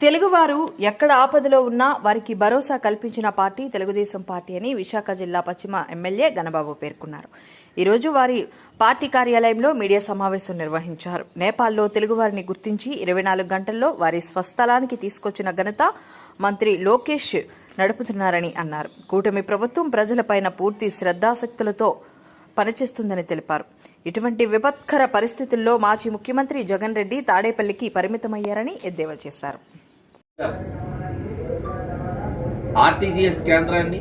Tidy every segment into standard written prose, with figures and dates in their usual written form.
తెలుగువారు ఎక్కడ ఆపదలో ఉన్నా వారికి భరోసా కల్పించిన పార్టీ తెలుగుదేశం పార్టీ అని విశాఖ జిల్లా పశ్చిమ ఎమ్మెల్యే గణబాబు పేర్కొన్నారు. ఈరోజు వారి పార్టీ కార్యాలయంలో మీడియా సమావేశం నిర్వహించారు. నేపాల్లో తెలుగువారిని గుర్తించి 24 గంటల్లో వారి స్వస్థలానికి తీసుకొచ్చిన ఘనత మంత్రి లోకేష్ నడుపుతున్నారని అన్నారు. కూటమి ప్రభుత్వం ప్రజలపైన పూర్తి శ్రద్ధాశక్తులతో పనిచేస్తుందని తెలిపారు. ఇటువంటి విపత్కర పరిస్థితుల్లో మాజీ ముఖ్యమంత్రి జగన్ రెడ్డి తాడేపల్లికి పరిమితమయ్యారని ఎద్దేవా చేశారు. ఆర్టీజీఎస్ కేంద్రాన్ని,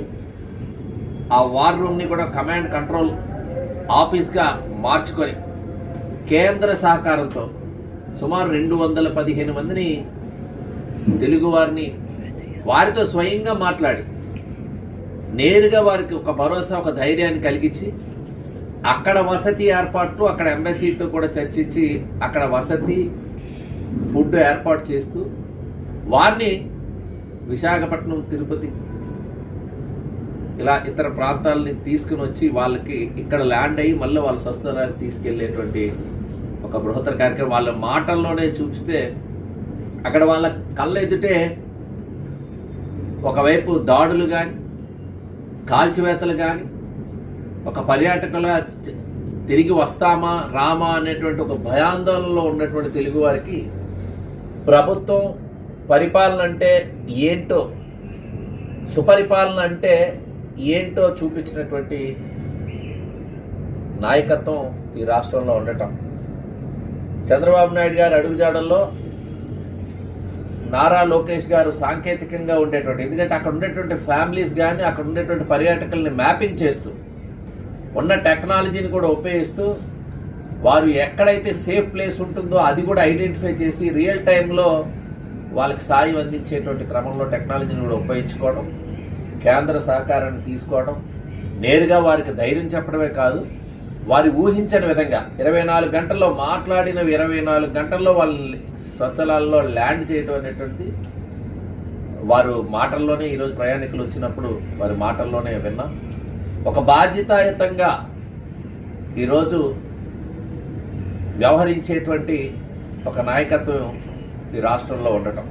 ఆ వార్ రూమ్ని కూడా కమాండ్ కంట్రోల్ ఆఫీస్గా మార్చుకొని కేంద్ర సహకారంతో సుమారు 215 మందిని తెలుగువారిని వారితో స్వయంగా మాట్లాడి నేరుగా వారికి ఒక భరోసా, ఒక ధైర్యాన్ని కలిగించి అక్కడ వసతి ఏర్పాట్లు, అక్కడ ఎంబసీతో కూడా చర్చించి అక్కడ వసతి, ఫుడ్ ఏర్పాటు చేస్తూ వారిని విశాఖపట్నం, తిరుపతి ఇలా ఇతర ప్రాంతాలని తీసుకుని వచ్చి వాళ్ళకి ఇక్కడ ల్యాండ్ అయ్యి మళ్ళీ వాళ్ళ స్వస్థలానికి తీసుకెళ్లేటువంటి ఒక బృహత్తర కార్యక్రమం వాళ్ళ మాటల్లోనే చూపిస్తే అక్కడ వాళ్ళ కళ్ళ ఎదుటే ఒకవైపు దాడులు కానీ, కాల్చివేతలు కానీ, ఒక పర్యాటకుల తిరిగి వస్తామా రామా అనేటువంటి ఒక భయాందోళనలో ఉన్నటువంటి తెలుగు వారికి ప్రభుత్వం పరిపాలన అంటే ఏంటో, సుపరిపాలన అంటే ఏంటో చూపించినటువంటి నాయకత్వం ఈ రాష్ట్రంలో ఉండటం, చంద్రబాబు నాయుడు గారు అడుగుజాడల్లో నారా లోకేష్ గారు సాంకేతికంగా ఉండేటువంటి, ఎందుకంటే అక్కడ ఉండేటువంటి ఫ్యామిలీస్ కానీ అక్కడ ఉండేటువంటి పర్యాటకుల్ని మ్యాపింగ్ చేస్తూ ఉన్న టెక్నాలజీని కూడా ఉపయోగిస్తూ వారు ఎక్కడైతే సేఫ్ ప్లేస్ ఉంటుందో అది కూడా ఐడెంటిఫై చేసి రియల్ టైంలో వాళ్ళకి సాయం అందించేటువంటి క్రమంలో టెక్నాలజీని కూడా ఉపయోగించుకోవడం, కేంద్ర సహకారాన్ని తీసుకోవడం, నేరుగా వారికి ధైర్యం చెప్పడమే కాదు, వారి ఊహించని విధంగా 24 గంటల్లో మాట్లాడిన 24 గంటల్లో వాళ్ళ స్వస్థలాల్లో ల్యాండ్ చేయడం అనేటువంటి వారు మాటల్లోనే ఈరోజు ప్రయాణికులు వచ్చినప్పుడు వారి మాటల్లోనే విన్నాం. ఒక బాధ్యతాయుతంగా ఈరోజు వ్యవహరించేటువంటి ఒక నాయకత్వం ఈ రాష్ట్రంలో ఉండటం.